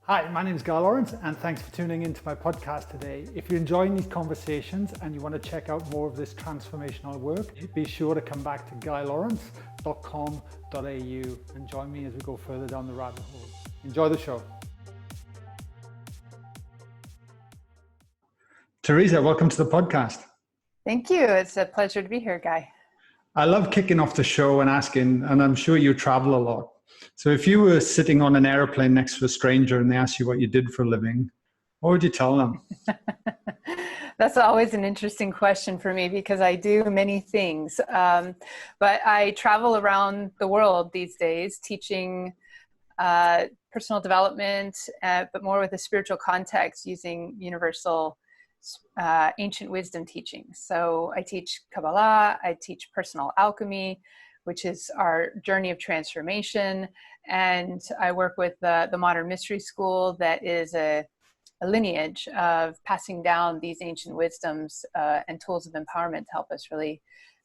Hi, my name is Guy Lawrence and thanks for tuning into my podcast today. If you're enjoying these conversations and you want to check out more of this transformational work, be sure to come back to guylawrence.com.au and join me as we go further down the rabbit hole. Enjoy the show. Theresa, welcome to the podcast. Thank you. It's a pleasure to be here, Guy. I love kicking off the show and asking, and I'm sure you travel a lot. So if you were sitting on an airplane next to a stranger and they asked you what you did for a living, what would you tell them? That's always an interesting question for me because I do many things. But I travel around the world these days teaching personal development, but more with a spiritual context using universal ancient wisdom teachings. So I teach Kabbalah, I teach personal alchemy, which is our journey of transformation. And I work with the Modern Mystery School that is a lineage of passing down these ancient wisdoms and tools of empowerment to help us really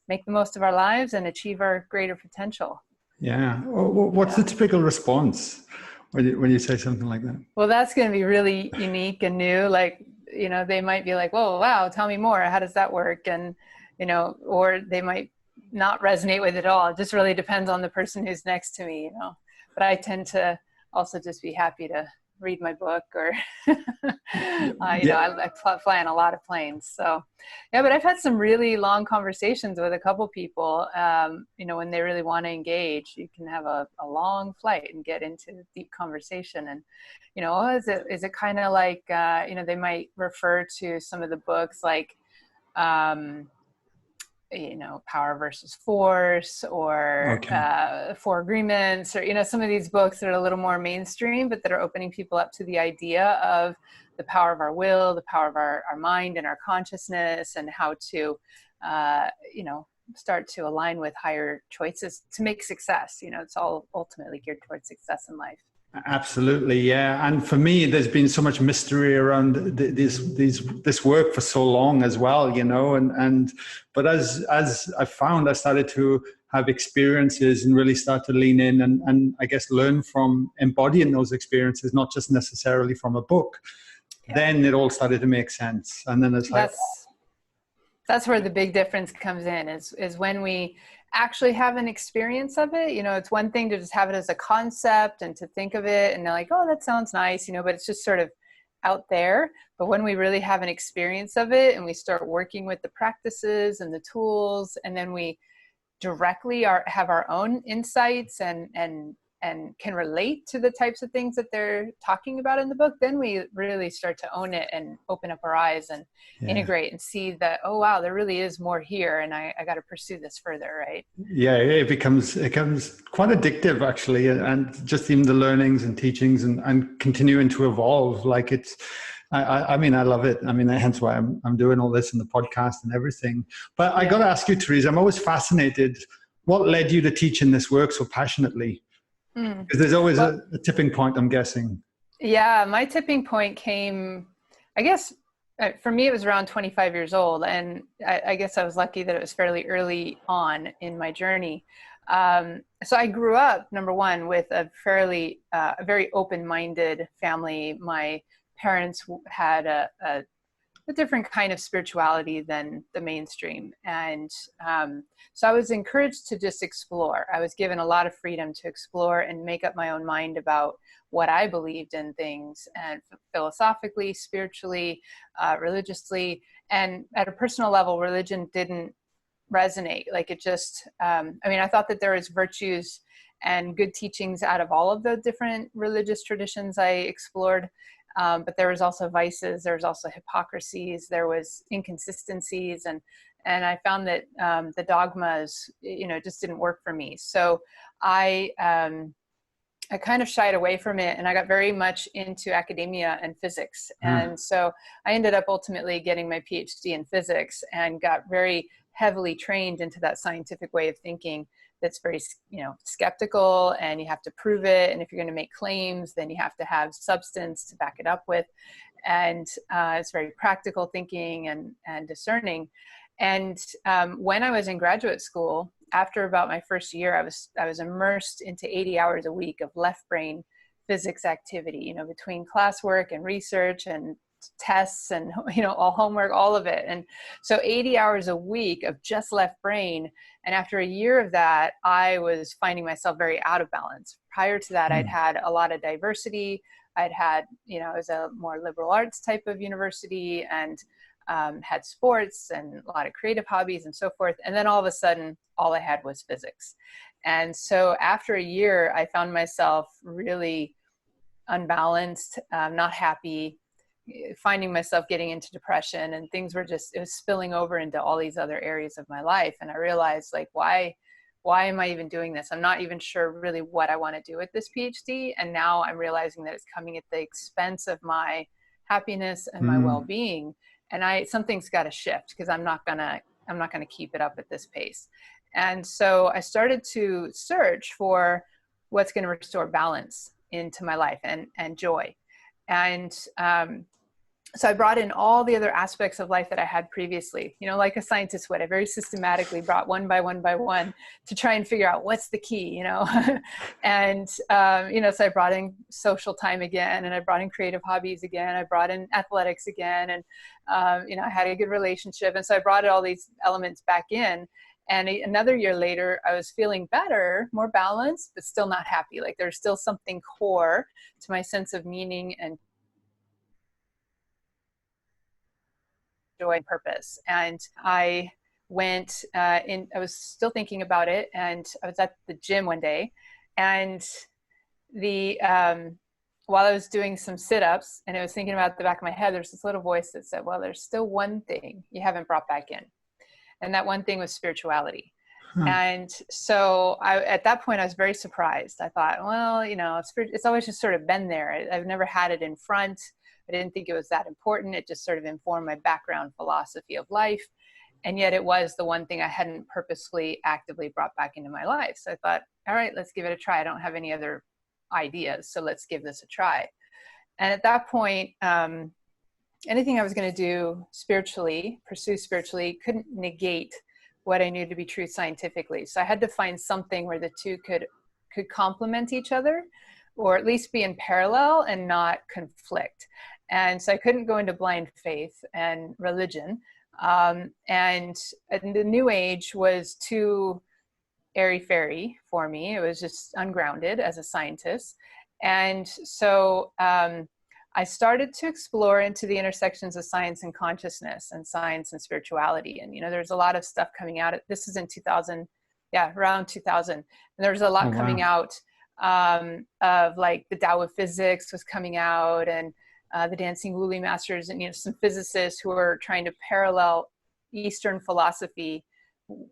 make the most of our lives and achieve our greater potential. Yeah. What's the typical response when you say something like that? Well, that's going to be really unique and new. Like, you know, they might be like, whoa, wow, tell me more. How does that work? And, you know, or they might not resonate with it at all. It just really depends on the person who's next to me, you know. But I tend to also just be happy to read my book or, you know, I fly on a lot of planes. So, yeah, but I've had some really long conversations with a couple people, you know, when they really want to engage, you can have a long flight and get into deep conversation. And, you know, is it kind of like, you know, they might refer to some of the books like, you know, Power versus Force or Four Agreements, or, you know, some of these books that are a little more mainstream, but that are opening people up to the idea of the power of our will, the power of our mind and our consciousness, and how to, you know, start to align with higher choices to make success. You know, it's all ultimately geared towards success in life. Absolutely, yeah. And for me, there's been so much mystery around this work for so long as well, you know. But as I found, I started to have experiences and really start to lean in and I guess learn from embodying those experiences, not just necessarily from a book. Yeah. Then it all started to make sense, and then it's like that's where the big difference comes in. Is when we actually have an experience of it. You know, it's one thing to just have it as a concept and to think of it and they're like, oh, that sounds nice, you know, but it's just sort of out there. But when we really have an experience of it and we start working with the practices and the tools, and then we directly have our own insights and can relate to the types of things that they're talking about in the book, then we really start to own it and open up our eyes and integrate and see that, oh, wow, there really is more here. And I got to pursue this further, right? Yeah, it becomes quite addictive, actually. And just even the learnings and teachings and continuing to evolve. Like I mean, I love it. I mean, hence why I'm doing all this in the podcast and everything. But I got to ask you, Theresa, I'm always fascinated. What led you to teaching this work so passionately? Because there's always a tipping point, I'm guessing. Yeah, my tipping point came, I guess, for me, it was around 25 years old. And I guess I was lucky that it was fairly early on in my journey. So I grew up, number one, with a very open-minded family. My parents had a different kind of spirituality than the mainstream. And so I was encouraged to just explore. I was given a lot of freedom to explore and make up my own mind about what I believed in things, and philosophically, spiritually, religiously. And at a personal level, religion didn't resonate. Like it just, I mean, I thought that there was virtues and good teachings out of all of the different religious traditions I explored. But there was also vices, there was also hypocrisies, there was inconsistencies, and I found that the dogmas, you know, just didn't work for me. So I kind of shied away from it, and I got very much into academia and physics. And so I ended up ultimately getting my Ph.D. in physics and got very heavily trained into that scientific way of thinking that's very, you know, skeptical, and you have to prove it. And if you're going to make claims, then you have to have substance to back it up with. And it's very practical thinking and discerning. And when I was in graduate school, after about my first year, I was immersed into 80 hours a week of left brain physics activity, you know, between classwork and research and tests and, you know, all homework, all of it. And so 80 hours a week of just left brain. And after a year of that, I was finding myself very out of balance. Prior to that, I'd had a lot of diversity. I'd had, you know, it was a more liberal arts type of university, and had sports and a lot of creative hobbies and so forth. And then all of a sudden, all I had was physics. And so after a year, I found myself really unbalanced, not happy, finding myself getting into depression, and things were just, it was spilling over into all these other areas of my life. And I realized, like, why am I even doing this? I'm not even sure really what I want to do with this PhD. And now I'm realizing that it's coming at the expense of my happiness and my well-being. And something's got to shift, because I'm not gonna keep it up at this pace. And so I started to search for what's going to restore balance into my life and joy. And so I brought in all the other aspects of life that I had previously, you know, like a scientist would. I very systematically brought one by one to try and figure out what's the key, you know. And, you know, so I brought in social time again, and I brought in creative hobbies again. I brought in athletics again, and, you know, I had a good relationship. And so I brought all these elements back in. And another year later, I was feeling better, more balanced, but still not happy. Like there's still something core to my sense of meaning and joy and purpose. And I went I was still thinking about it, and I was at the gym one day, and while I was doing some sit-ups, and I was thinking about the back of my head, there's this little voice that said, well, there's still one thing you haven't brought back in. And that one thing was spirituality. And so at that point, I was very surprised. I thought, well, you know, it's always just sort of been there. I've never had it in front. I didn't think it was that important. It just sort of informed my background philosophy of life. And yet it was the one thing I hadn't purposefully, actively brought back into my life. So I thought, all right, let's give it a try. I don't have any other ideas, so let's give this a try. And at that point, anything I was going to do pursue spiritually, couldn't negate what I knew to be true scientifically. So I had to find something where the two could complement each other, or at least be in parallel and not conflict. And so I couldn't go into blind faith and religion. And the New Age was too airy-fairy for me. It was just ungrounded as a scientist. And so I started to explore into the intersections of science and consciousness, and science and spirituality. And, you know, there's a lot of stuff coming out. This is in 2000, around 2000. And there's a lot coming out of, like, the Tao of physics was coming out, and the Dancing Woolley masters, and, you know, some physicists who are trying to parallel Eastern philosophy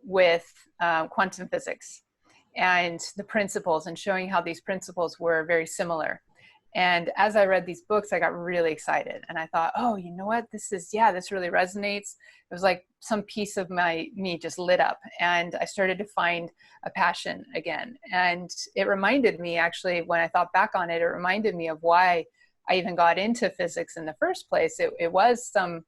with quantum physics and the principles, and showing how these principles were very similar. And as I read these books, I got really excited, and I thought, oh, you know what, this really resonates. It was like some piece of me just lit up, and I started to find a passion again. And it reminded me, actually, when I thought back on it, it reminded me of why I even got into physics in the first place. It was some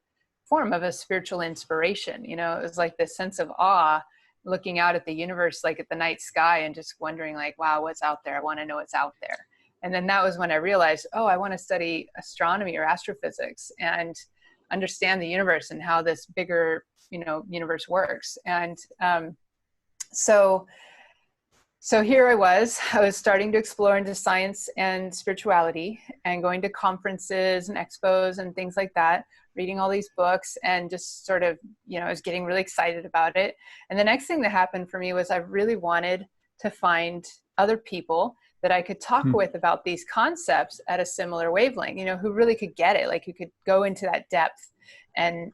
form of a spiritual inspiration. You know, it was like this sense of awe, looking out at the universe, like at the night sky, and just wondering, like, wow, what's out there? I want to know what's out there. And then that was when I realized, oh, I want to study astronomy or astrophysics and understand the universe and how this bigger, you know, universe works. And so here I was starting to explore into science and spirituality, and going to conferences and expos and things like that, reading all these books, and just sort of, you know, I was getting really excited about it. And the next thing that happened for me was I really wanted to find other people that I could talk with about these concepts at a similar wavelength, you know, who really could get it, like who could go into that depth and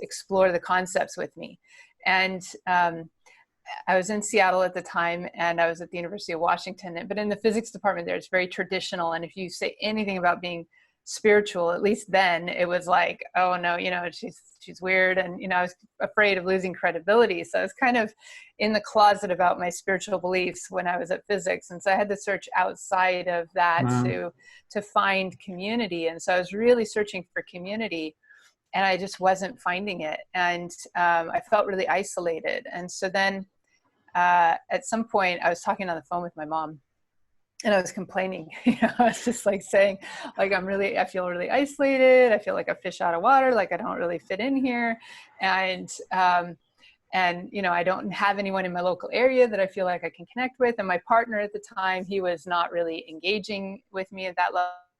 explore the concepts with me. And I was in Seattle at the time, and I was at the University of Washington, but in the physics department there, it's very traditional. And if you say anything about being spiritual, at least then, it was like, oh no, you know, she's weird. And, you know, I was afraid of losing credibility. So I was kind of in the closet about my spiritual beliefs when I was at physics. And so I had to search outside of that to find community. And so I was really searching for community, and I just wasn't finding it. And I felt really isolated. And so then at some point I was talking on the phone with my mom, and I was complaining, I was just like saying, like, I feel really isolated. I feel like a fish out of water. Like I don't really fit in here. And, I don't have anyone in my local area that I feel like I can connect with. And my partner at the time, he was not really engaging with me at that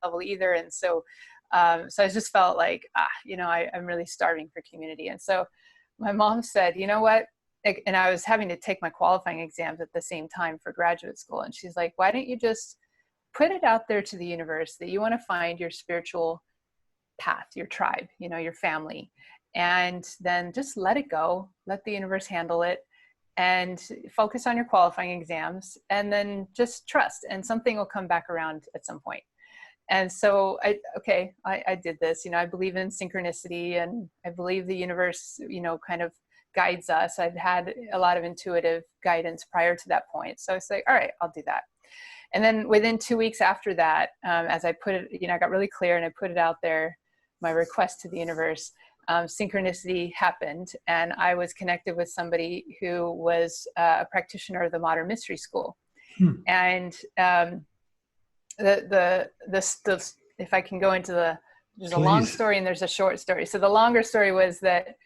level either. And so I just felt like, I'm really starving for community. And so my mom said, you know what? And I was having to take my qualifying exams at the same time for graduate school. And she's like, why don't you just put it out there to the universe that you want to find your spiritual path, your tribe, your family, and then just let it go, let the universe handle it, and focus on your qualifying exams, and then just trust, and something will come back around at some point. And so I did this. I believe in synchronicity, and I believe the universe, kind of guides us. I've had a lot of intuitive guidance prior to that point. So I was like, all right, I'll do that. And then within 2 weeks after that, as I put it, I got really clear and I put it out there, my request to the universe, synchronicity happened. And I was connected with somebody who was a practitioner of the modern mystery school. And if I can go into there's a long story and there's a short story. So the longer story was that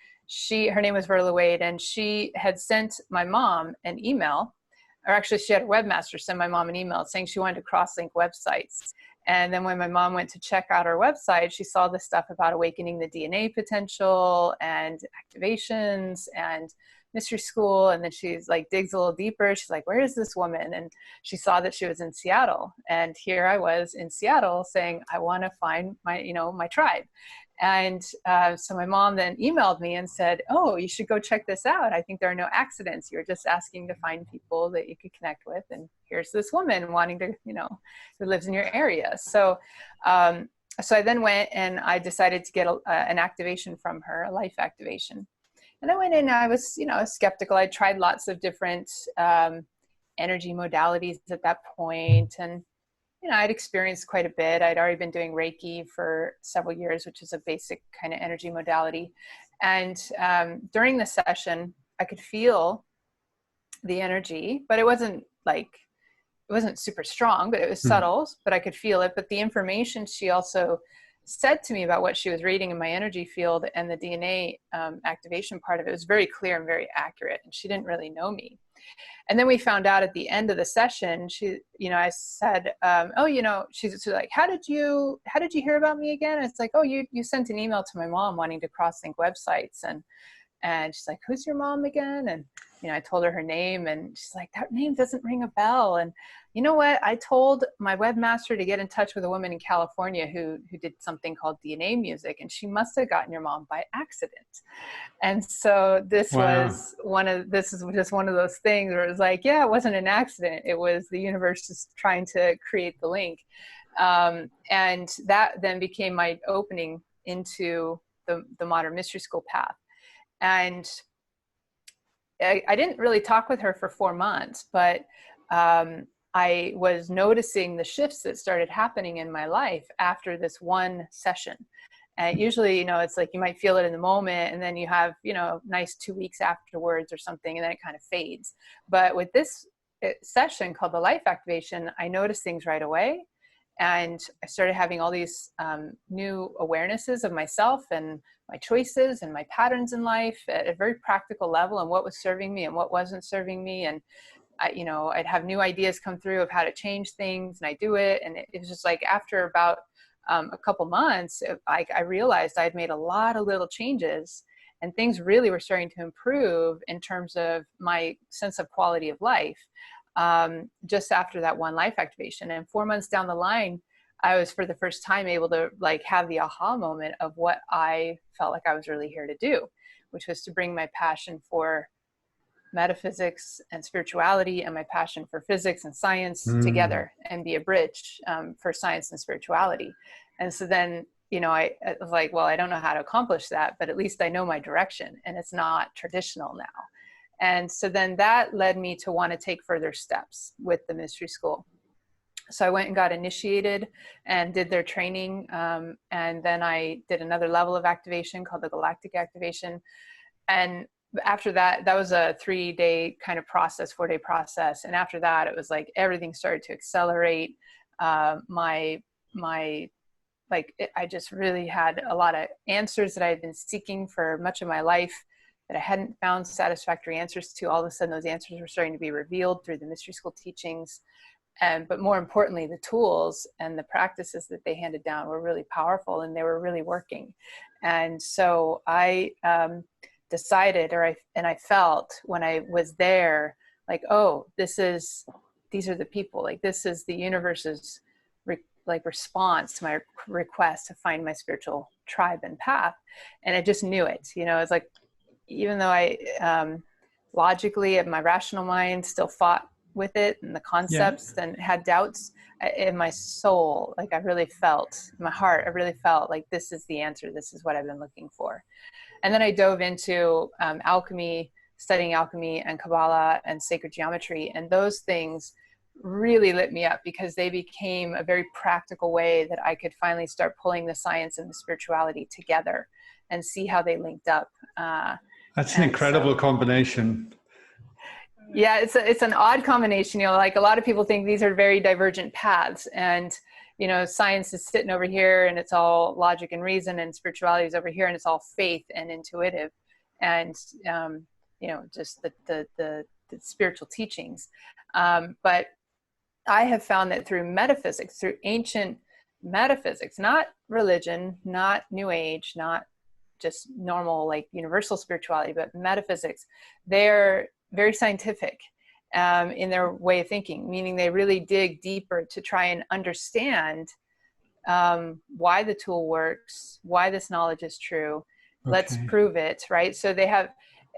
her name was Verla Wade, and she had sent my mom an email, or actually she had a webmaster send my mom an email saying she wanted to cross-link websites. And then when my mom went to check out our website, she saw this stuff about awakening the DNA potential and activations and mystery school. And then she's like, digs a little deeper. She's like, where is this woman? And she saw that she was in Seattle. And here I was in Seattle saying, I want to find my tribe. And so my mom then emailed me and said, oh, you should go check this out. I think there are no accidents. You're just asking to find people that you could connect with. And here's this woman wanting to, who lives in your area. So I then went and I decided to get an activation from her, a life activation. And I went in, I was, skeptical. I tried lots of different energy modalities at that point. And I'd experienced quite a bit. I'd already been doing Reiki for several years, which is a basic kind of energy modality. And during the session, I could feel the energy, but it wasn't super strong, but it was subtle, but I could feel it. But the information she also said to me about what she was reading in my energy field and the DNA activation part of it was very clear and very accurate. And she didn't really know me. And then we found out at the end of the session, I said, she's like, how did you hear about me again? And it's like, oh, you sent an email to my mom wanting to cross-link websites. And she's like, who's your mom again? And, I told her name, and she's like, that name doesn't ring a bell. And you know what? I told my webmaster to get in touch with a woman in California who did something called DNA music, and she must have gotten your mom by accident. And so this is just one of those things where it was like, yeah, it wasn't an accident. It was the universe just trying to create the link. And that then became my opening into the modern mystery school path. And I didn't really talk with her for 4 months, but I was noticing the shifts that started happening in my life after this one session. And usually, it's like you might feel it in the moment, and then you have, nice 2 weeks afterwards or something, and then it kind of fades. But with this session called the life activation, I noticed things right away. And I started having all these new awarenesses of myself and my choices and my patterns in life at a very practical level, and what was serving me and what wasn't serving me. And I'd have new ideas come through of how to change things, and I do it. And it was just like after about a couple months, I realized I'd made a lot of little changes, and things really were starting to improve in terms of my sense of quality of life. Just after that one life activation. And 4 months down the line, I was for the first time able to have the aha moment of what I felt like I was really here to do, which was to bring my passion for metaphysics and spirituality and my passion for physics and science together and be a bridge for science and spirituality. And so then, I was like, well, I don't know how to accomplish that, but at least I know my direction, and it's not traditional now. And so then that led me to want to take further steps with the mystery school. So I went and got initiated and did their training. And then I did another level of activation called the galactic activation. And after that, that was a 3-day kind of process, 4-day process. And after that, it was like everything started to accelerate. I just really had a lot of answers that I had been seeking for much of my life that I hadn't found satisfactory answers to. All of a sudden, those answers were starting to be revealed through the mystery school teachings. But more importantly, the tools and the practices that they handed down were really powerful, and they were really working. And so I decided, and I felt when I was there, like, oh, these are the people, like this is the universe's response to my request to find my spiritual tribe and path. And I just knew it, it's like, even though I logically, in my rational mind, still fought with it and the concepts and had doubts, in my soul, like I really felt, in my heart, I really felt like this is the answer. This is what I've been looking for. And then I dove into alchemy, studying alchemy and Kabbalah and sacred geometry. And those things really lit me up because they became a very practical way that I could finally start pulling the science and the spirituality together and see how they linked up. That's an incredible combination. Yeah, it's an odd combination. Like a lot of people think these are very divergent paths, and science is sitting over here and it's all logic and reason, and spirituality is over here and it's all faith and intuitive, and just the spiritual teachings. But I have found that through metaphysics, through ancient metaphysics, not religion, not New Age, not just normal like universal spirituality, but metaphysics, they're very scientific in their way of thinking, meaning they really dig deeper to try and understand why the tool works, why this knowledge is true. Okay. Let's prove it, right? So they have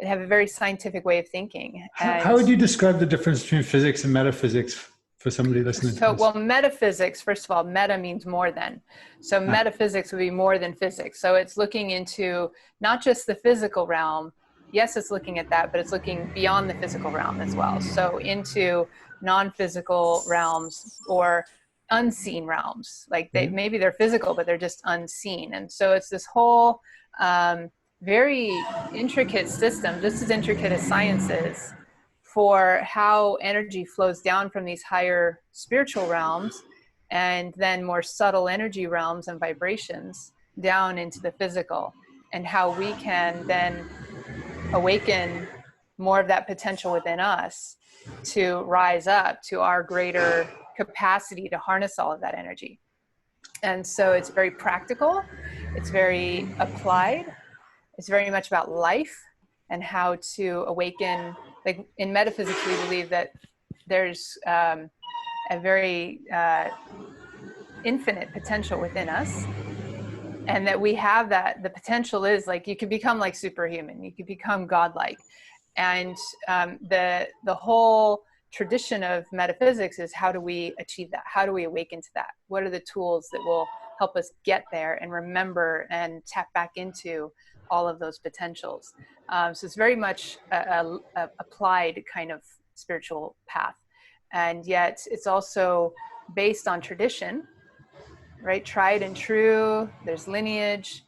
a very scientific way of thinking. And how would you describe the difference between physics and metaphysics for somebody listening to this? Well, metaphysics, first of all, meta means more than. So metaphysics would be more than physics. So it's looking into not just the physical realm. Yes, it's looking at that, but it's looking beyond the physical realm as well. So into non-physical realms or unseen realms. Like maybe they're physical, but they're just unseen. And so it's this whole very intricate system, just as intricate as science is, for how energy flows down from these higher spiritual realms and then more subtle energy realms and vibrations down into the physical, and how we can then awaken more of that potential within us to rise up to our greater capacity to harness all of that energy. And so it's very practical, it's very applied, it's very much about life and how to awaken. Like in metaphysics, we believe that there's a very infinite potential within us, and that we have that. The potential is like you could become like superhuman, you could become godlike, and the whole tradition of metaphysics is how do we achieve that? How do we awaken to that? What are the tools that will help us get there and remember and tap back into all of those potentials? So it's very much a applied kind of spiritual path. And yet it's also based on tradition, right? Tried and true, there's lineage,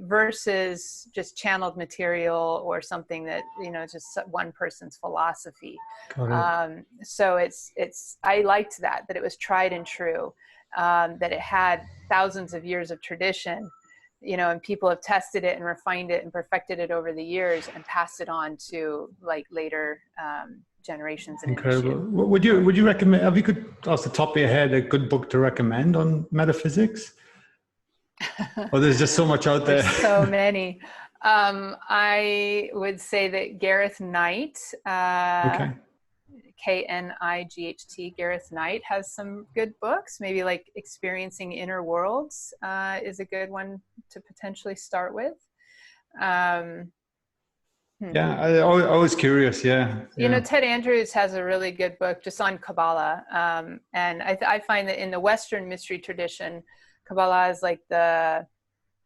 versus just channeled material or something that, just one person's philosophy. So I liked that it was tried and true, that it had thousands of years of tradition, and people have tested it and refined it and perfected it over the years and passed it on to like later generations. Incredible. Would you recommend, have you could, off the top of your head, a good book to recommend on metaphysics? Or there's just so much out there. There's so many. I would say that Gareth Knight, K-N-I-G-H-T, Gareth Knight has some good books. Maybe like Experiencing Inner Worlds is a good one to potentially start with. Yeah, I was curious. Yeah. Ted Andrews has a really good book just on Kabbalah. And I find that in the Western mystery tradition, Kabbalah is like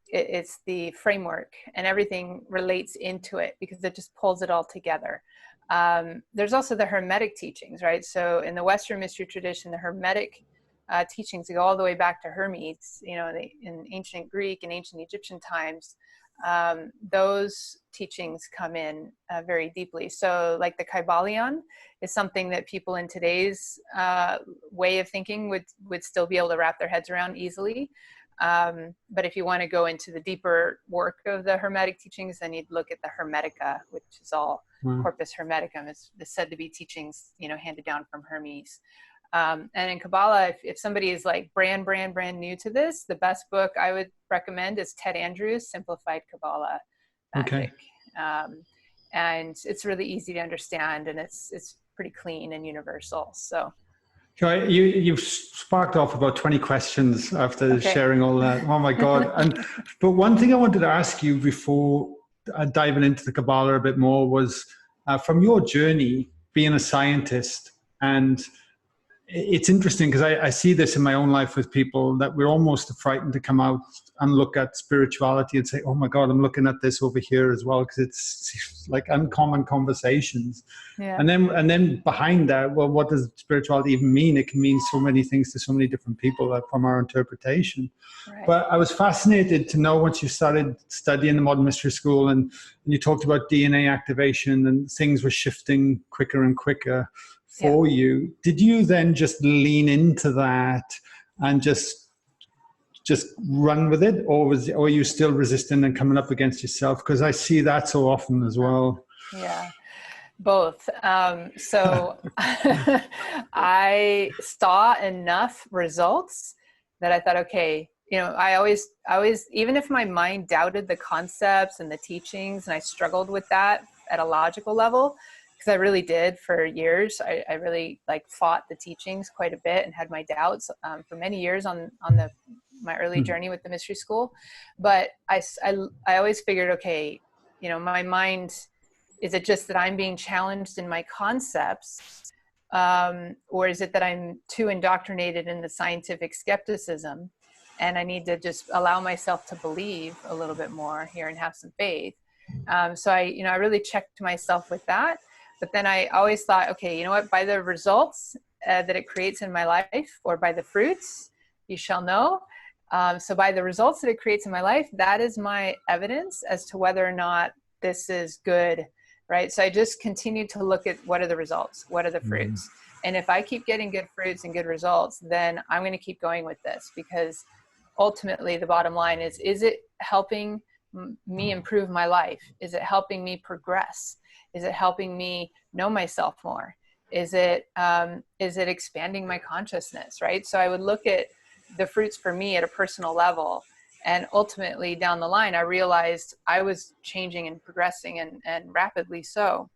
it's the framework, and everything relates into it because it just pulls it all together. There's also the Hermetic teachings, right? So in the Western mystery tradition, the Hermetic teachings go all the way back to Hermes, in ancient Greek and ancient Egyptian times. those teachings come in very deeply. So like the Kybalion is something that people in today's way of thinking would still be able to wrap their heads around easily. But if you want to go into the deeper work of the Hermetic teachings, then you'd look at the Hermetica, which is all Corpus Hermeticum. It's said to be teachings, handed down from Hermes. And in Kabbalah, if somebody is like brand new to this, the best book I would recommend is Ted Andrews' Simplified Kabbalah Magic. Okay. And it's really easy to understand, and it's pretty clean and universal. So. You've sparked off about 20 questions after sharing all that. Oh my God. But one thing I wanted to ask you before diving into the Kabbalah a bit more was from your journey being a scientist, and it's interesting because I see this in my own life with people that we're almost frightened to come out and look at spirituality and say, oh my God, I'm looking at this over here as well, because it's like uncommon conversations. Yeah. And then behind that, well, what does spirituality even mean? It can mean so many things to so many different people from our interpretation. Right. But I was fascinated to know, once you started studying the modern mystery school and you talked about DNA activation and things were shifting quicker and quicker for you, did you then just lean into that and just run with it, or are you still resisting and coming up against yourself? Because I see that so often as well. Yeah, both. So I saw enough results that I thought, okay, I always, even if my mind doubted the concepts and the teachings, and I struggled with that at a logical level, because I really did for years. I really fought the teachings quite a bit and had my doubts for many years on my early journey with the mystery school. But I always figured, okay, my mind, is it just that I'm being challenged in my concepts, or is it that I'm too indoctrinated in the scientific skepticism, and I need to just allow myself to believe a little bit more here and have some faith? So I really checked myself with that. But then I always thought, okay, you know what, by the results that it creates in my life, or by the fruits, you shall know. So by the results that it creates in my life, that is my evidence as to whether or not this is good, right? So I just continued to look at, what are the results? What are the fruits? And if I keep getting good fruits and good results, then I'm going to keep going with this, because ultimately the bottom line is it helping me improve my life? Is it helping me progress? Is it helping me know myself more? Is it expanding my consciousness, right? So I would look at the fruits for me at a personal level, and ultimately down the line, I realized I was changing and progressing, and rapidly so.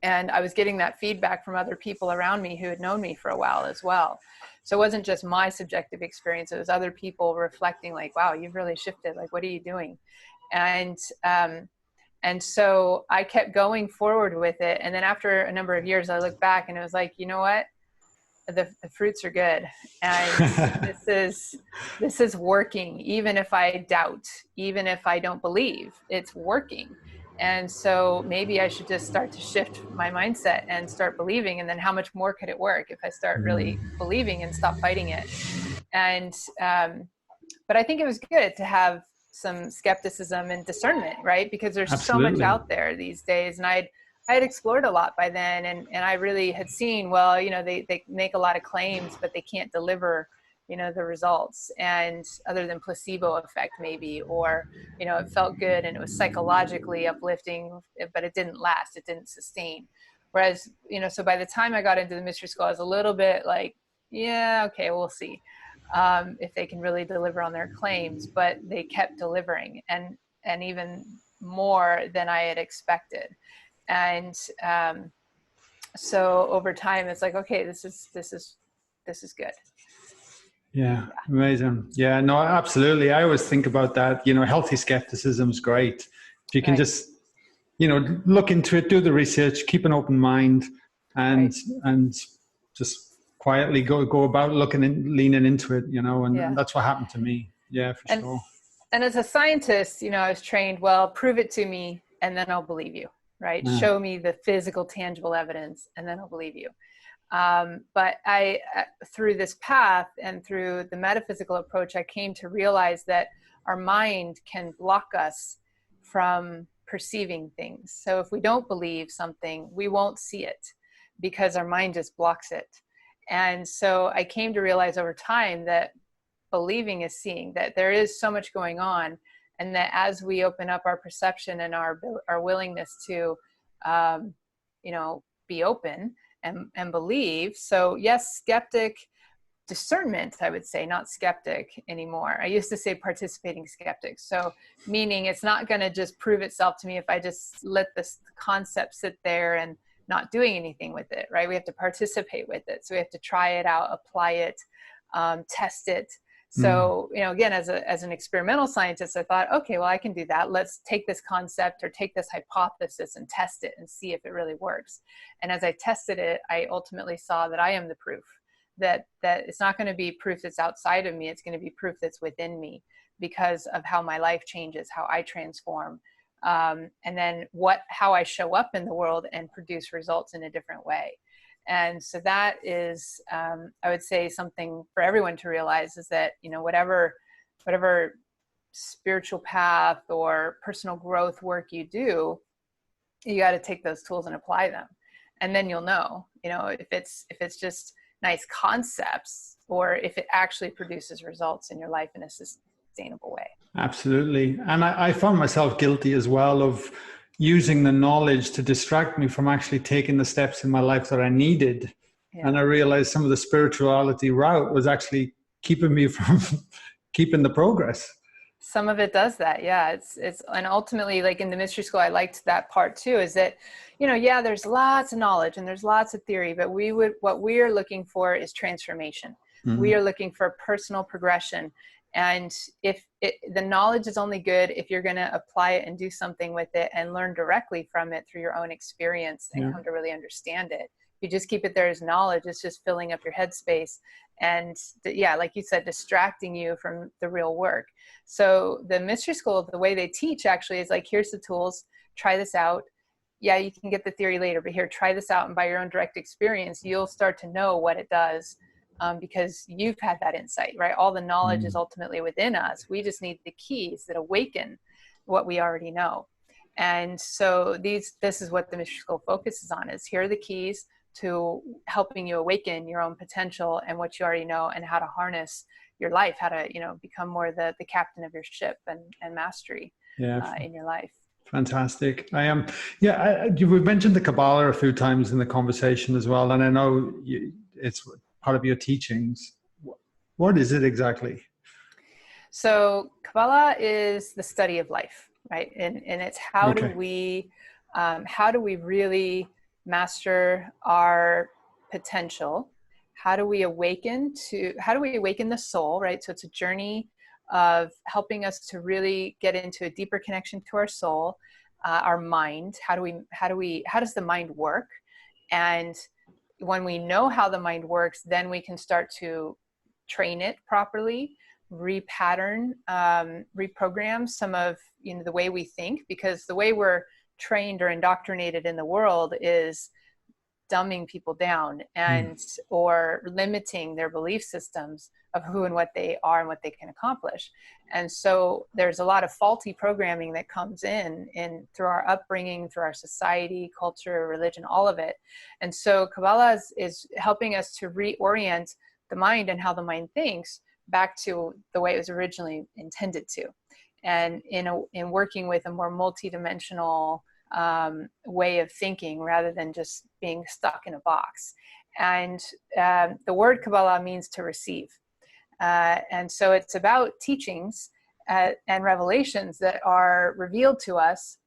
And I was getting that feedback from other people around me who had known me for a while as well. So it wasn't just my subjective experience, it was other people reflecting like, wow, you've really shifted. Like, what are you doing? And so I kept going forward with it. And then after a number of years, I looked back and it was like, you know what? The fruits are good. And this is working. Even if I doubt, even if I don't believe, it's working. And so maybe I should just start to shift my mindset and start believing. And then how much more could it work if I start really believing and stop fighting it? And, but I think it was good to have some skepticism and discernment, right? Because there's Absolutely. So much out there these days. And I had explored a lot by then, and I really had seen, well, they make a lot of claims, but they can't deliver, the results, and other than placebo effect maybe, or, it felt good and it was psychologically uplifting, but it didn't last, it didn't sustain. Whereas, so by the time I got into the mystery school, I was a little bit like, yeah, okay, we'll see. If they can really deliver on their claims, but they kept delivering, and even more than I had expected. And so over time, it's like, okay, this is good. Yeah, amazing. Yeah, no, absolutely. I always think about that. Healthy skepticism is great. If you can just, look into it, do the research, keep an open mind, and just quietly go about leaning into it, and that's what happened to me. Yeah, for sure. And as a scientist, I was trained, well, prove it to me and then I'll believe you, right? Yeah. Show me the physical, tangible evidence and then I'll believe you. But through this path and through the metaphysical approach, I came to realize that our mind can block us from perceiving things. So if we don't believe something, we won't see it because our mind just blocks it. And so I came to realize over time that believing is seeing, that there is so much going on, and that as we open up our perception and our willingness to, be open and believe. So yes, skeptic, discernment, I would say, not skeptic anymore. I used to say participating skeptic. So meaning it's not going to just prove itself to me if I just let this concept sit there and not doing anything with it, right? We have to participate with it. So we have to try it out, apply it, test it. So, again, as an experimental scientist, I thought, okay, well, I can do that. Let's take this concept or take this hypothesis and test it and see if it really works. And as I tested it, I ultimately saw that I am the proof, that it's not going to be proof that's outside of me. It's going to be proof that's within me because of how my life changes, how I transform, and then how I show up in the world and produce results in a different way. And so that is, I would say, something for everyone to realize is that, whatever spiritual path or personal growth work you do, you got to take those tools and apply them. And then you'll know, if it's just nice concepts or if it actually produces results in your life in a sustainable way. Absolutely. And I found myself guilty as well of using the knowledge to distract me from actually taking the steps in my life that I needed. Yeah. And I realized some of the spirituality route was actually keeping me from keeping the progress. Some of it does that. Yeah. It's, and ultimately, like in the mystery school, I liked that part too, is that, there's lots of knowledge and there's lots of theory, but what we are looking for is transformation. Mm-hmm. We are looking for personal progression. And if the knowledge is only good if you're going to apply it and do something with it and learn directly from it through your own experience and come to really understand it. If you just keep it there as knowledge, it's just filling up your headspace and, like you said, distracting you from the real work. So the mystery school, the way they teach actually is like, here's the tools, try this out. Yeah, you can get the theory later, but here, try this out. And by your own direct experience, you'll start to know what it does. Because you've had that insight, right? All the knowledge is ultimately within us. We just need the keys that awaken what we already know. And so this is what the mystery school focuses on, is here are the keys to helping you awaken your own potential and what you already know and how to harness your life, how to, become more the captain of your ship and mastery in your life. Fantastic. We've mentioned the Kabbalah a few times in the conversation as well. And I know it's part of your teachings. What is it exactly? So Kabbalah is the study of life, right? And it's how do we really master our potential? How do we awaken the soul, right? So it's a journey of helping us to really get into a deeper connection to our soul, our mind. How does the mind work? And when we know how the mind works, then we can start to train it properly, repattern, reprogram some of the way we think, because the way we're trained or indoctrinated in the world is dumbing people down and or limiting their belief systems of who and what they are and what they can accomplish. And so there's a lot of faulty programming that comes in through our upbringing, through our society, culture, religion, all of it. And so Kabbalah is helping us to reorient the mind and how the mind thinks back to the way it was originally intended to. And in working with a more multidimensional way of thinking rather than just being stuck in a box. And the word Kabbalah means to receive. And so it's about teachings and revelations that are revealed to us,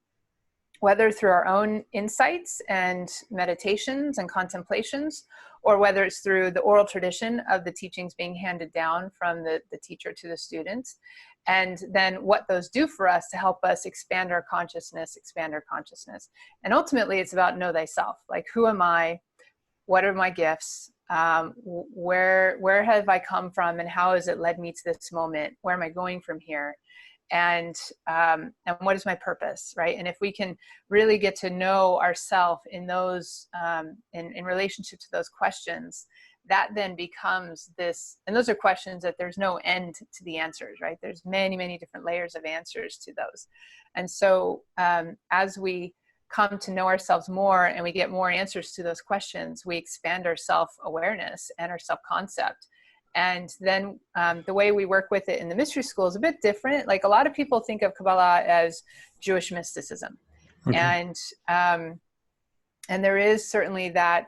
whether through our own insights and meditations and contemplations, or whether it's through the oral tradition of the teachings being handed down from the teacher to the students. And then what those do for us to help us expand our consciousness. And ultimately, it's about know thyself. Like, who am I? What are my gifts? Where have I come from? And how has it led me to this moment? Where am I going from here? And what is my purpose, right? And if we can really get to know ourselves in those, in relationship to those questions, that then becomes this, and those are questions that there's no end to the answers, right? There's many, many different layers of answers to those. And so as we come to know ourselves more and we get more answers to those questions, we expand our self-awareness and our self-concept. And then the way we work with it in the mystery school is a bit different. Like, a lot of people think of Kabbalah as Jewish mysticism. Okay. And there is certainly that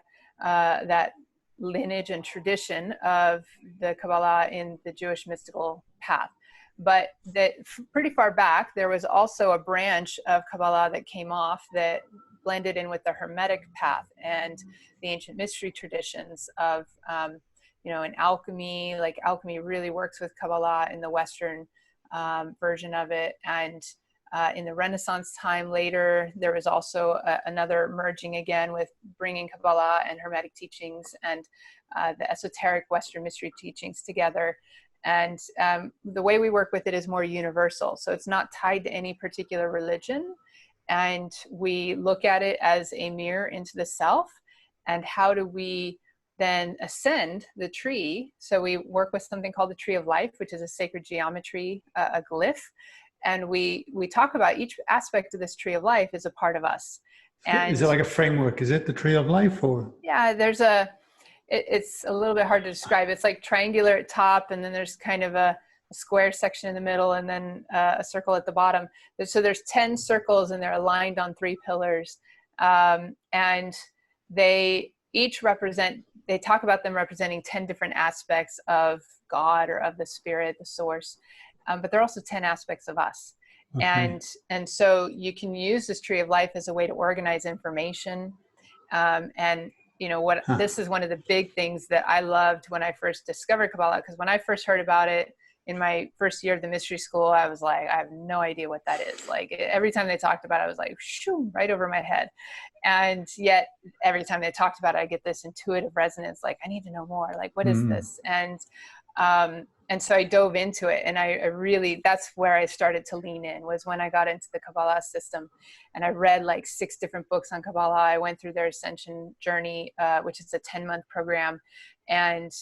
lineage and tradition of the Kabbalah in the Jewish mystical path. But that pretty far back, there was also a branch of Kabbalah that came off that blended in with the Hermetic path and the ancient mystery traditions of, you know, in alchemy. Like, alchemy really works with Kabbalah in the Western version of it. And in the Renaissance time later, there was also another merging again with bringing Kabbalah and Hermetic teachings and the esoteric Western mystery teachings together. And the way we work with it is more universal. So it's not tied to any particular religion. And we look at it as a mirror into the self. And how do we then ascend the tree? So we work with something called the Tree of Life, which is a sacred geometry, a glyph. And we talk about each aspect of this Tree of Life is a part of us. And is it like a framework? Is it the Tree of Life, or? Yeah, there's it's a little bit hard to describe. It's like triangular at top, and then there's kind of a square section in the middle, and then a circle at the bottom. So there's 10 circles, and they're aligned on 3 pillars. And they each represent, they talk about them representing 10 different aspects of God or of the spirit, the source. But there are also 10 aspects of us. Okay. And so you can use this Tree of Life as a way to organize information. And you know what, this is one of the big things that I loved when I first discovered Kabbalah, because when I first heard about it in my first year of the mystery school, I was like, I have no idea what that is. Like, every time they talked about it, I was like, shoo, right over my head. And yet every time they talked about it, I get this intuitive resonance, like, I need to know more. Like, what is this? And so I dove into it, and I really, that's where I started to lean in, was when I got into the Kabbalah system. And I read like 6 different books on Kabbalah. I went through their ascension journey, which is a 10-month program. And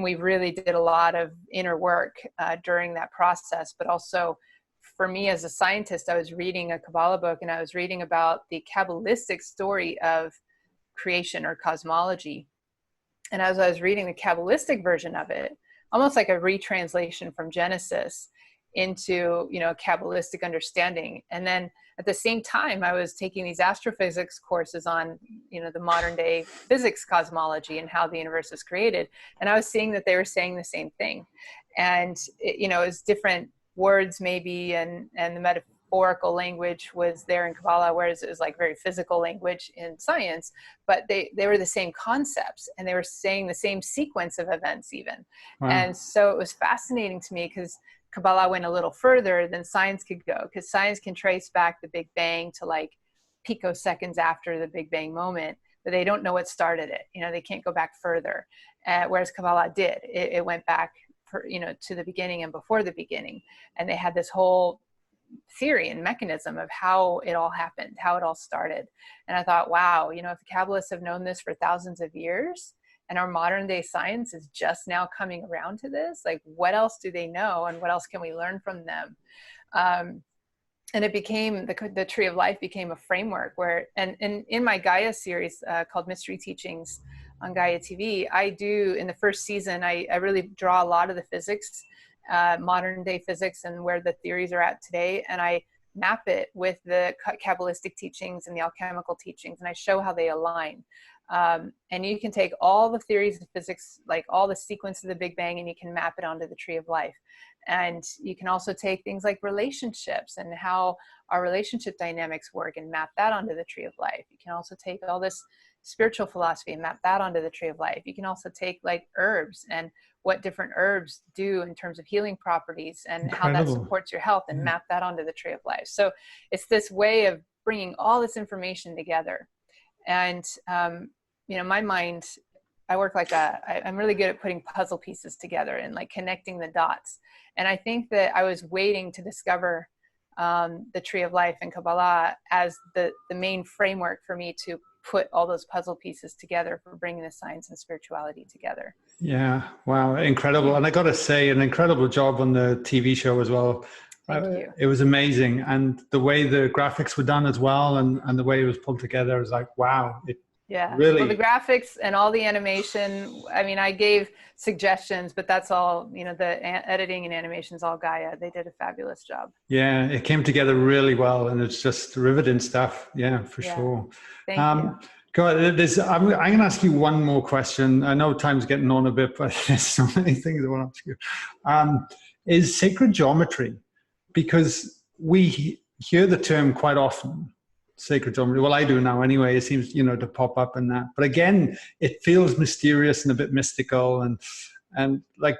we really did a lot of inner work during that process. But also, for me as a scientist, I was reading a Kabbalah book, and I was reading about the Kabbalistic story of creation or cosmology. And as I was reading the Kabbalistic version of it, almost like a retranslation from Genesis into, you know, Kabbalistic understanding. And then at the same time, I was taking these astrophysics courses on, you know, the modern day physics cosmology and how the universe is created. And I was seeing that they were saying the same thing. And, you know, it's different words maybe, and the metaphorical language was there in Kabbalah, whereas it was like very physical language in science, but they were the same concepts, and they were saying the same sequence of events even. Wow. And so it was fascinating to me, because Kabbalah went a little further than science could go, because science can trace back the Big Bang to like picoseconds after the Big Bang moment, but they don't know what started it. You know, they can't go back further, whereas Kabbalah did. It went back, you know, to the beginning and before the beginning, and they had this whole theory and mechanism of how it all happened, how it all started. And I thought, wow, you know, if the Kabbalists have known this for thousands of years, and our modern day science is just now coming around to this, like, what else do they know, and what else can we learn from them? And it became, the Tree of Life became a framework where, and in my GAIA series called Mystery Teachings on GAIA TV, I do, in the first season, I really draw a lot of the physics, modern day physics, and where the theories are at today, and I map it with the Kabbalistic teachings and the alchemical teachings, and I show how they align. And you can take all the theories of physics, like all the sequence of the Big Bang, and you can map it onto the Tree of Life. And you can also take things like relationships and how our relationship dynamics work and map that onto the Tree of Life. You can also take all this spiritual philosophy and map that onto the Tree of Life. You can also take like herbs and what different herbs do in terms of healing properties and Incredible. How that supports your health, and map that onto the Tree of Life. So it's this way of bringing all this information together. And, you know, my mind, I work like I'm really good at putting puzzle pieces together and like connecting the dots. And I think that I was waiting to discover the Tree of Life and Kabbalah as the main framework for me to put all those puzzle pieces together for bringing the science and spirituality together. Yeah, wow, incredible. And I got to say, an incredible job on the TV show as well. Thank you. It was amazing. And the way the graphics were done as well, and the way it was pulled together, was like, wow. Yeah. Really. Well, the graphics and all the animation, I mean, I gave suggestions, but that's all, you know, the editing and animation's all GAIA. They did a fabulous job. Yeah, it came together really well, and it's just riveting stuff. Yeah, for sure. Thank you. God, I'm going to ask you one more question. I know time's getting on a bit, but there's so many things I want to ask you. Is sacred geometry, because we hear the term quite often, sacred geometry. Well, I do now anyway. It seems, you know, to pop up in that. But again, it feels mysterious and a bit mystical. And like,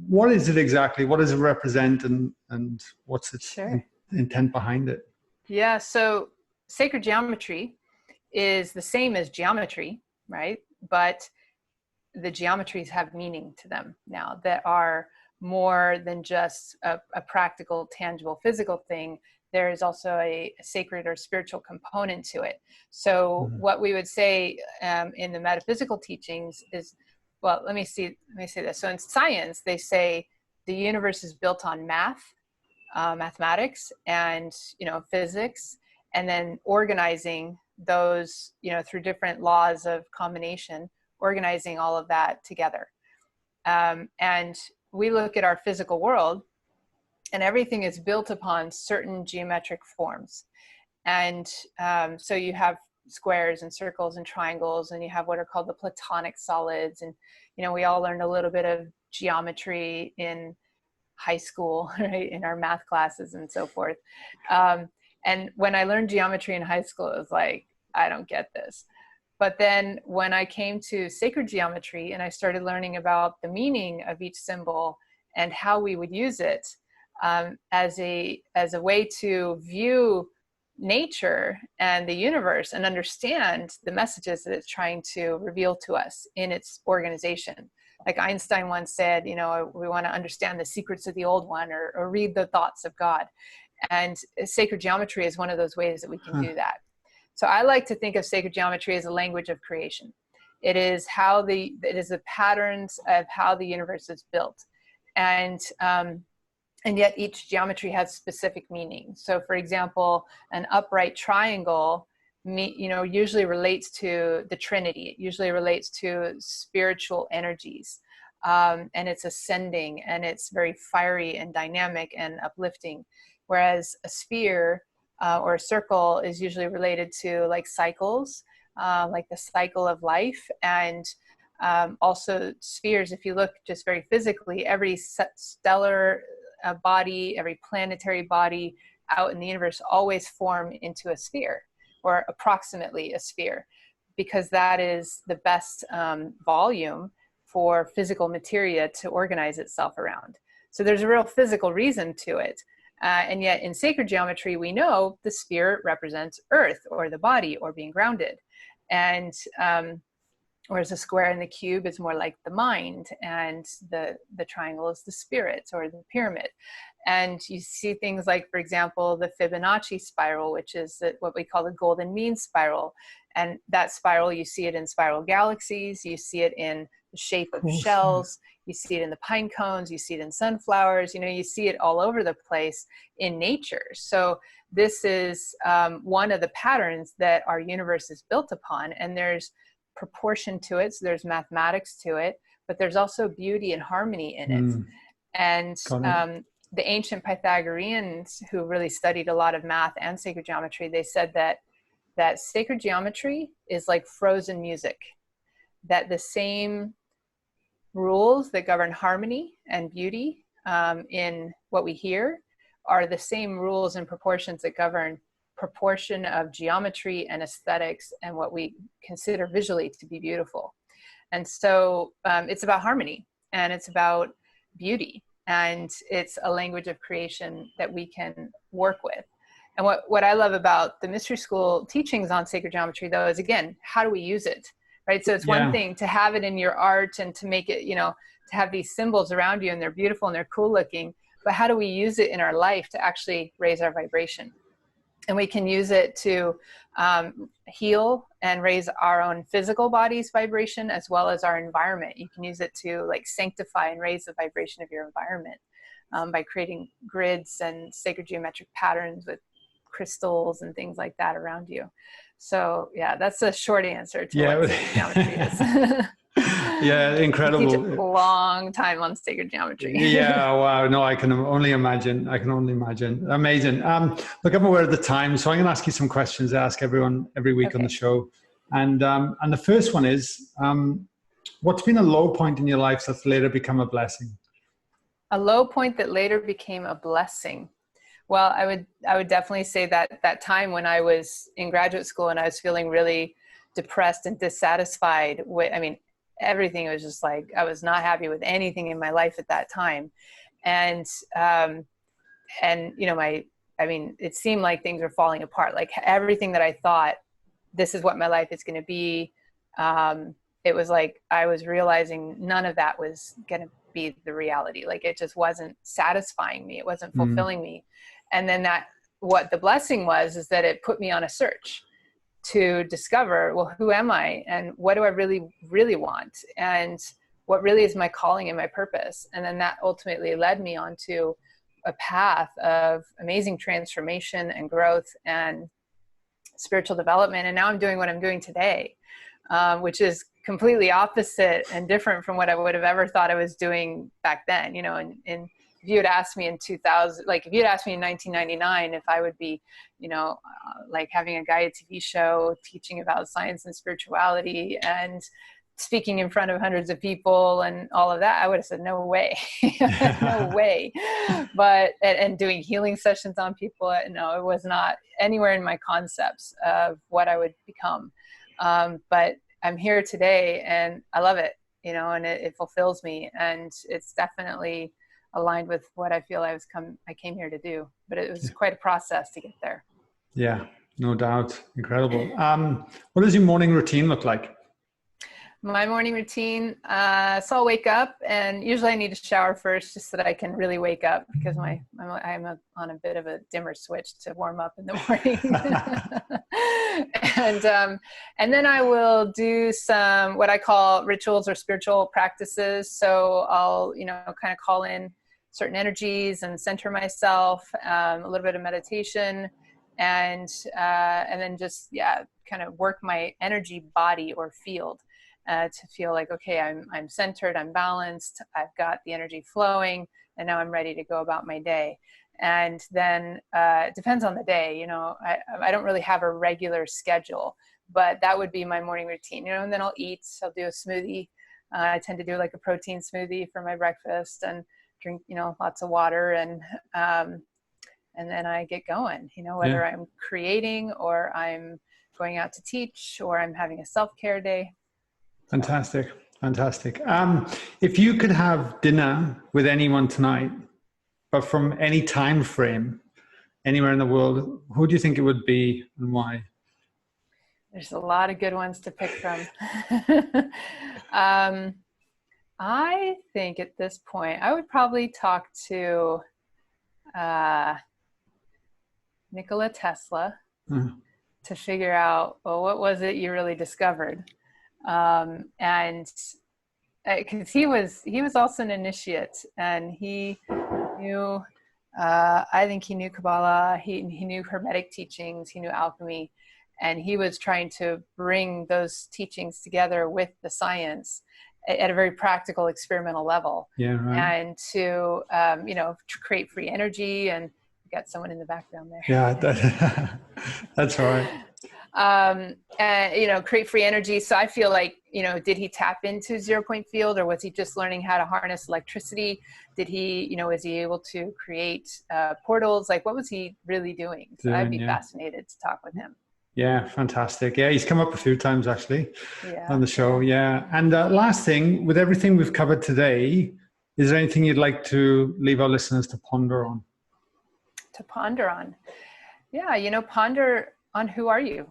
what is it exactly? What does it represent? And what's its intent behind it? Yeah, so sacred geometry is the same as geometry, right? But the geometries have meaning to them now that are more than just a practical, tangible, physical thing. There is also a sacred or spiritual component to it. So what we would say in the metaphysical teachings is, well, let me say this. So in science, they say the universe is built on mathematics and, you know, physics, and then organizing those, you know, through different laws of combination, organizing all of that together. And we look at our physical world, and everything is built upon certain geometric forms. And so you have squares and circles and triangles, and you have what are called the platonic solids. And, you know, we all learned a little bit of geometry in high school, right, in our math classes and so forth. And when I learned geometry in high school, it was like, I don't get this. But then when I came to sacred geometry and I started learning about the meaning of each symbol and how we would use it as a way to view nature and the universe and understand the messages that it's trying to reveal to us in its organization. Like Einstein once said, you know, we want to understand the secrets of the old one, or read the thoughts of God. And sacred geometry is one of those ways that we can do that. So I like to think of sacred geometry as a language of creation. It is the patterns of how the universe is built. And yet each geometry has specific meaning. So for example, an upright triangle, you know, usually relates to the Trinity. It usually relates to spiritual energies. And it's ascending, and it's very fiery and dynamic and uplifting. Whereas a sphere or a circle is usually related to like cycles, like the cycle of life. And also spheres, if you look just very physically, every stellar body, every planetary body out in the universe always form into a sphere, or approximately a sphere, because that is the best volume for physical materia to organize itself around. So there's a real physical reason to it. And yet in sacred geometry, we know the sphere represents earth, or the body, or being grounded. And whereas the square and the cube is more like the mind, and the triangle is the spirit, or the pyramid. And you see things like, for example, the Fibonacci spiral, which is what we call the golden mean spiral. And that spiral, you see it in spiral galaxies, you see it in the shape of shells, you see it in the pine cones, you see it in sunflowers, you know, you see it all over the place in nature. So this is one of the patterns that our universe is built upon, and there's proportion to it, so there's mathematics to it, but there's also beauty and harmony in it. And the ancient Pythagoreans, who really studied a lot of math and sacred geometry, they said that sacred geometry is like frozen music, that the same rules that govern harmony and beauty in what we hear are the same rules and proportions that govern proportion of geometry and aesthetics and what we consider visually to be beautiful. And so it's about harmony, and it's about beauty, and it's a language of creation that we can work with. And what I love about the mystery school teachings on sacred geometry, though, is, again, how do we use it, right? So it's one thing to have it in your art and to make it, you know, to have these symbols around you, and they're beautiful and they're cool looking, but how do we use it in our life to actually raise our vibration? And we can use it to heal and raise our own physical body's vibration as well as our environment. You can use it to like sanctify and raise the vibration of your environment by creating grids and sacred geometric patterns with crystals and things like that around you. So yeah, that's a short answer to what sacred geometry is. Yeah, incredible. I teach a long time on sacred geometry. Yeah, wow. No, I can only imagine. I can only imagine. Amazing. Look, I'm aware of the time, so I'm going to ask you some questions I ask everyone every week on the show. And the first one is, what's been a low point in your life that's later become a blessing? A low point that later became a blessing. Well, I would definitely say that time when I was in graduate school and I was feeling really depressed and dissatisfied with, I mean, everything was just like, I was not happy with anything in my life at that time. And you know, it seemed like things were falling apart. Like everything that I thought, this is what my life is going to be. It was like, I was realizing none of that was going to be the reality. Like it just wasn't satisfying me. It wasn't fulfilling me. And then what the blessing was, is that it put me on a search to discover, well, who am I and what do I really, really want? And what really is my calling and my purpose? And then that ultimately led me onto a path of amazing transformation and growth and spiritual development. And now I'm doing what I'm doing today, which is completely opposite and different from what I would have ever thought I was doing back then. You know, and if you had asked me in 2000, like if you had asked me in 1999 if I would be, you know, like having a GAIA TV show teaching about science and spirituality and speaking in front of hundreds of people and all of that, I would have said, no way, no way. But, and doing healing sessions on people, no, it was not anywhere in my concepts of what I would become. But I'm here today and I love it, you know, and it fulfills me. And it's definitely aligned with what I feel I came here to do, but it was quite a process to get there. Yeah, no doubt. Incredible. What does your morning routine look like? My morning routine, so I'll wake up and usually I need to shower first just so that I can really wake up because I'm on a bit of a dimmer switch to warm up in the morning. And then I will do some, what I call rituals or spiritual practices. So I'll, you know, kind of call in certain energies and center myself, a little bit of meditation and then just, kind of work my energy body or field. To feel like, okay, I'm centered, I'm balanced, I've got the energy flowing, and now I'm ready to go about my day. And then it depends on the day, you know, I don't really have a regular schedule, but that would be my morning routine, you know, and then I'll eat, I'll do a smoothie. I tend to do like a protein smoothie for my breakfast and drink, you know, lots of water and then I get going, you know, whether I'm creating or I'm going out to teach or I'm having a self-care day. Fantastic. Fantastic. If you could have dinner with anyone tonight, but from any time frame, anywhere in the world, who do you think it would be and why? There's a lot of good ones to pick from. I think at this point, I would probably talk to Nikola Tesla to figure out, well, what was it you really discovered? And because he was also an initiate and he knew, I think he knew Kabbalah, he knew Hermetic teachings, he knew alchemy, and he was trying to bring those teachings together with the science at a very practical experimental level. Yeah, right. And to, you know, to create free energy. And you got someone in the background there. Yeah, that's all right. And, you know, create free energy. So I feel like, you know, did he tap into 0 point field or was he just learning how to harness electricity? Did he, you know, was he able to create portals? Like what was he really doing? So I'd be fascinated to talk with him. Yeah, fantastic. Yeah, he's come up a few times actually on the show. Yeah. And last thing, with everything we've covered today, is there anything you'd like to leave our listeners to ponder on? To ponder on? Yeah, you know, ponder on who are you?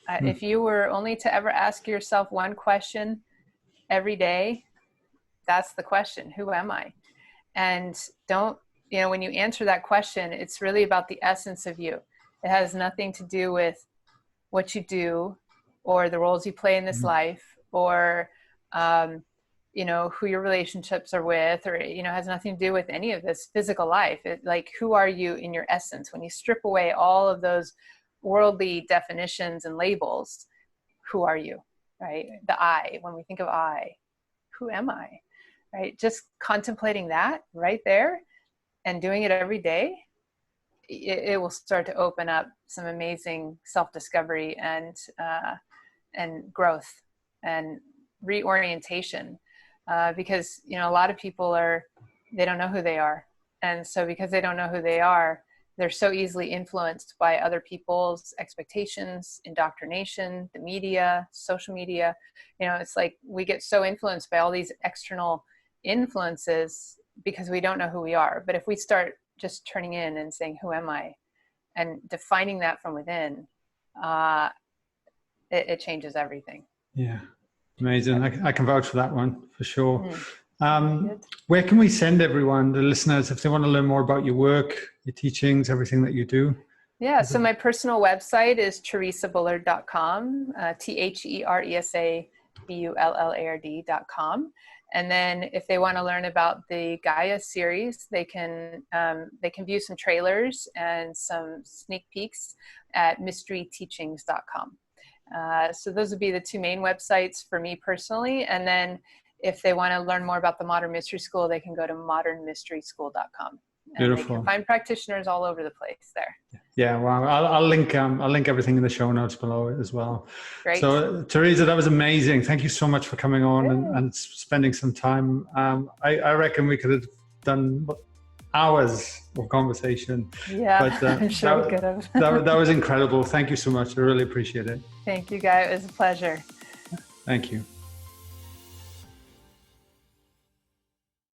If you were only to ever ask yourself one question every day, that's the question. Who am I? And don't, you know, when you answer that question, it's really about the essence of you. It has nothing to do with what you do or the roles you play in this life, or you know, who your relationships are with, or, you know, has nothing to do with any of this physical life. Like, who are you in your essence? When you strip away all of those worldly definitions and labels, who are you, right? The I, when we think of I, who am I, right? Just contemplating that right there and doing it every day, it will start to open up some amazing self-discovery and growth and reorientation. Because, you know, a lot of people they don't know who they are. And so because they don't know who they are, they're so easily influenced by other people's expectations, indoctrination, the media, social media. You know, it's like we get so influenced by all these external influences because we don't know who we are. But if we start just turning in and saying, who am I? And defining that from within, it changes everything. Yeah. Amazing. I can vouch for that one for sure. Where can we send everyone, the listeners, if they want to learn more about your work, your teachings, everything that you do? Yeah. So my personal website is theresabullard.com, TheresaBullard.com. And then if they want to learn about the GAIA series, they can view some trailers and some sneak peeks at mysteryteachings.com. So those would be the two main websites for me personally. And then if they want to learn more about the Modern Mystery School, they can go to modernmysteryschool.com. Beautiful. They can find practitioners all over the place there. Yeah, well, I'll link everything in the show notes below it as well. Great. So Theresa, that was amazing. Thank you so much for coming on and spending some time. I reckon we could have done hours of conversation. Yeah, but, I'm sure we could have. that was incredible. Thank you so much. I really appreciate it. Thank you, Guy. It was a pleasure. Thank you.